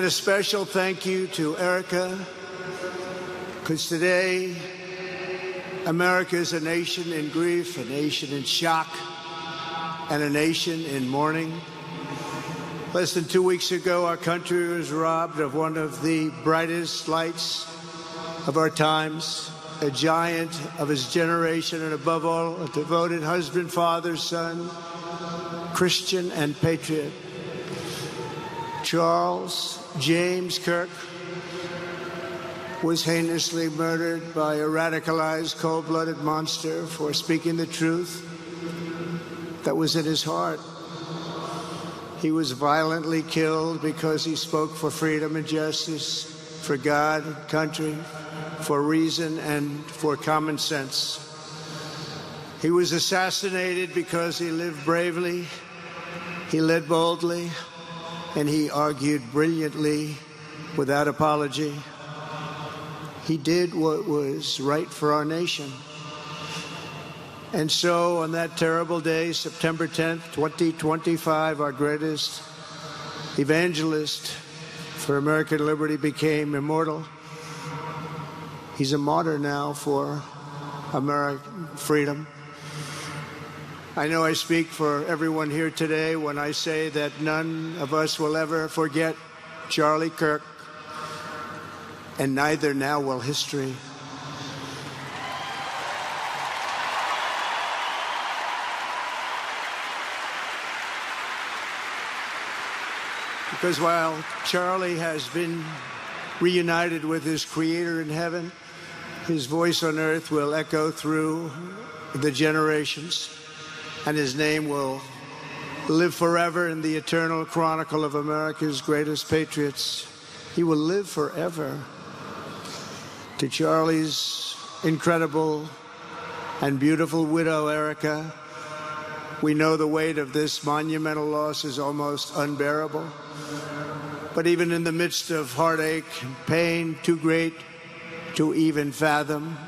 And a special thank you to Erica, because today America is a nation in grief, a nation in shock, and a nation in mourning. Less than 2 weeks ago, our country was robbed of one of the brightest lights of our times, a giant of his generation, and above all, a devoted husband, father, son, Christian, and patriot. Charles James Kirk was heinously murdered by a radicalized, cold-blooded monster for speaking the truth that was in his heart. He was violently killed because he spoke for freedom and justice, for God and country, for reason and for common sense. He was assassinated because he lived bravely, he led boldly, and he argued brilliantly without apology. He did what was right for our nation. And so on that terrible day, September 10th, 2025, our greatest evangelist for American liberty became immortal. He's a martyr now for American freedom. I know I speak for everyone here today when I say that none of us will ever forget Charlie Kirk, and neither now will history. Because while Charlie has been reunited with his Creator in heaven, his voice on earth will echo through the generations, and his name will live forever in the eternal chronicle of America's greatest patriots. He will live forever. To Charlie's incredible and beautiful widow, Erica, we know the weight of this monumental loss is almost unbearable. But even in the midst of heartache and pain too great to even fathom,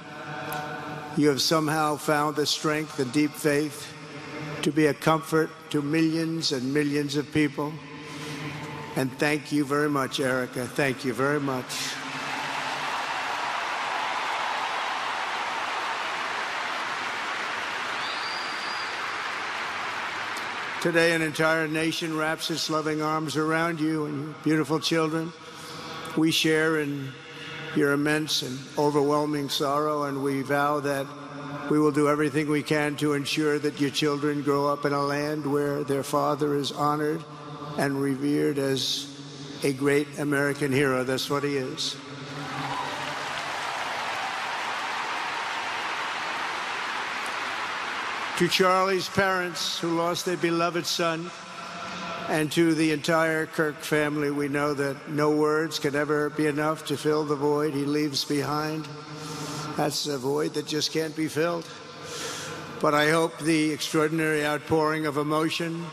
you have somehow found the strength and deep faith to be a comfort to millions and millions of people. And thank you very much, Erica. Thank you very much. Today, an entire nation wraps its loving arms around you and your beautiful children. We share in your immense and overwhelming sorrow, and we vow that we will do everything we can to ensure that your children grow up in a land where their father is honored and revered as a great American hero. That's what he is. To Charlie's parents who lost their beloved son, and to the entire Kirk family, we know that no words can ever be enough to fill the void he leaves behind. That's a void that just can't be filled. But I hope the extraordinary outpouring of emotion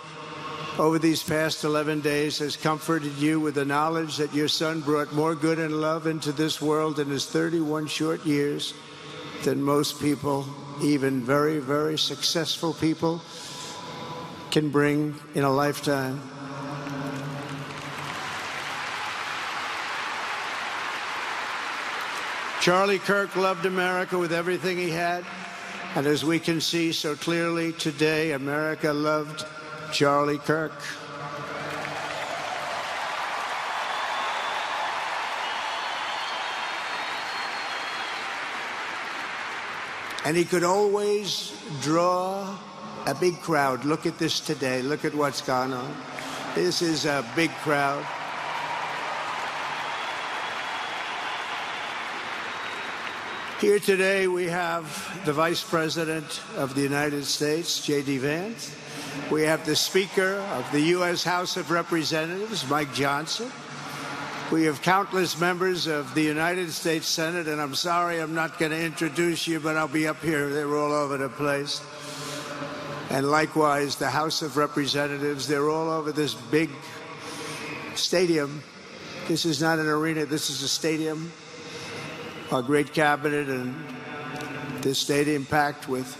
over these past 11 days has comforted you with the knowledge that your son brought more good and love into this world in his 31 short years than most people, even very, very successful people, can bring in a lifetime. Charlie Kirk loved America with everything he had, and as we can see so clearly today, America loved Charlie Kirk. And he could always draw a big crowd. Look at this today. Look at what's gone on. This is a big crowd. Here today we have the Vice President of the United States, J.D. Vance. We have the Speaker of the U.S. House of Representatives, Mike Johnson. We have countless members of the United States Senate, and I'm sorry I'm not going to introduce you, but I'll be up here. They're all over the place. And likewise, the House of Representatives, they're all over this big stadium. This is not an arena, this is a stadium. Our great cabinet and this stadium packed with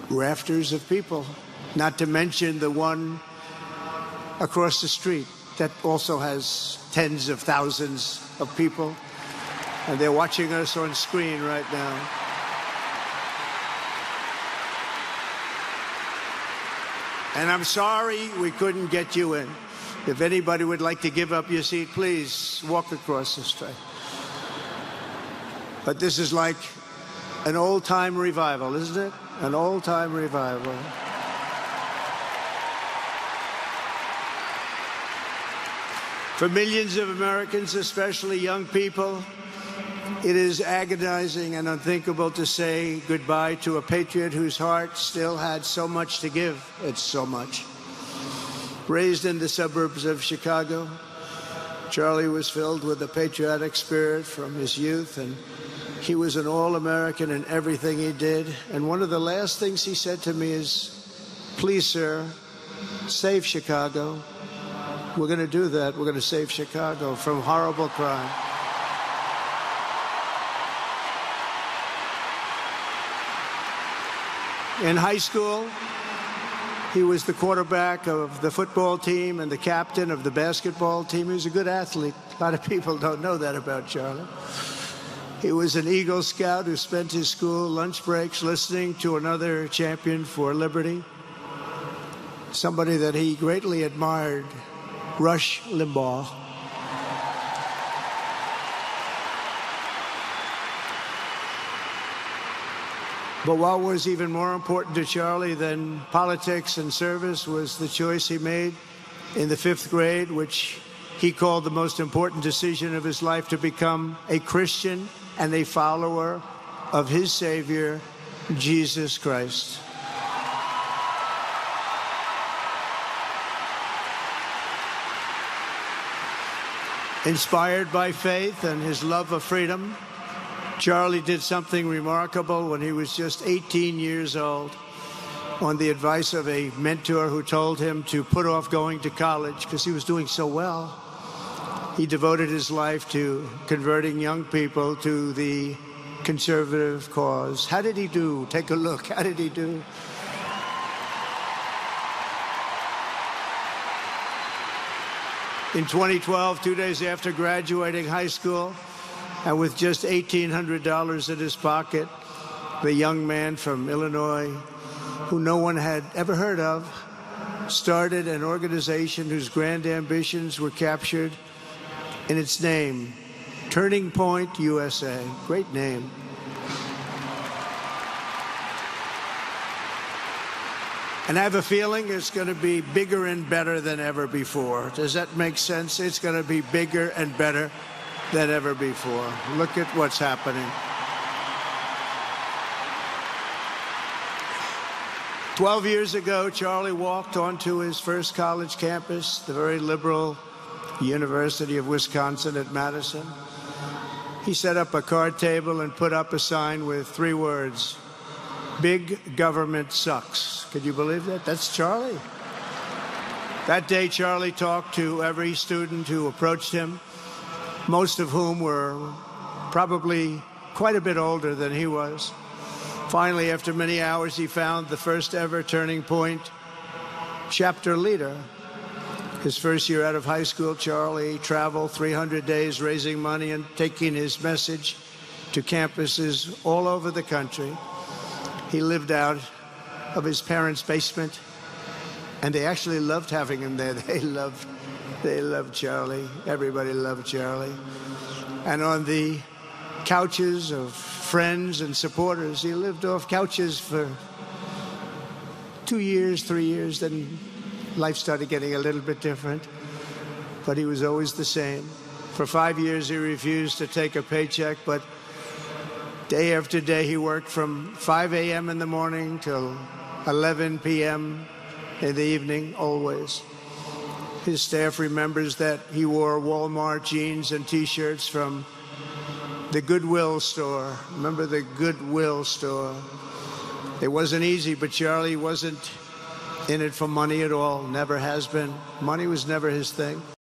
rafters of people, not to mention the one across the street, that also has tens of thousands of people, and they're watching us on screen right now. And I'm sorry we couldn't get you in. If anybody would like to give up your seat, please walk across the street. But this is like an old-time revival, isn't it? An old-time revival. For millions of Americans, especially young people, it is agonizing and unthinkable to say goodbye to a patriot whose heart still had so much to give. It's so much. Raised in the suburbs of Chicago, Charlie was filled with a patriotic spirit from his youth, and he was an all-American in everything he did. And one of the last things he said to me is, "Please, sir, save Chicago." We're going to do that. We're going to save Chicago from horrible crime. In high school, he was the quarterback of the football team and the captain of the basketball team. He was a good athlete. A lot of people don't know that about Charlie. He was an Eagle Scout who spent his school lunch breaks listening to another champion for liberty, somebody that he greatly admired, Rush Limbaugh. But what was even more important to Charlie than politics and service was the choice he made in the 5th grade, which he called the most important decision of his life, to become a Christian and a follower of his Savior, Jesus Christ. Inspired by faith and his love of freedom, Charlie did something remarkable when he was just 18 years old. On the advice of a mentor who told him to put off going to college because he was doing so well, he devoted his life to converting young people to the conservative cause. How did he do? Take a look. How did he do? In 2012, 2 days after graduating high school, and with just $1,800 in his pocket, the young man from Illinois, who no one had ever heard of, started an organization whose grand ambitions were captured in its name, Turning Point USA. Great name. And I have a feeling it's going to be bigger and better than ever before. Does that make sense? It's going to be bigger and better than ever before. Look at what's happening. 12 years ago, Charlie walked onto his first college campus, the very liberal University of Wisconsin at Madison. He set up a card table and put up a sign with 3 words: "Big government sucks." Could you believe that? That's Charlie. That day, Charlie talked to every student who approached him, most of whom were probably quite a bit older than he was. Finally, after many hours, he found the first ever Turning Point chapter leader. His first year out of high school, Charlie traveled 300 days raising money and taking his message to campuses all over the country. He lived out of his parents' basement, and they actually loved having him there. They loved Charlie. Everybody loved Charlie. And on the couches of friends and supporters, he lived off couches for 2 years, 3 years, then life started getting a little bit different, but he was always the same. For 5 years, he refused to take a paycheck, but day after day, he worked from 5 a.m. in the morning till 11 p.m. in the evening, always. His staff remembers that he wore Walmart jeans and T-shirts from the Goodwill store. Remember the Goodwill store? It wasn't easy, but Charlie wasn't in it for money at all, never has been. Money was never his thing.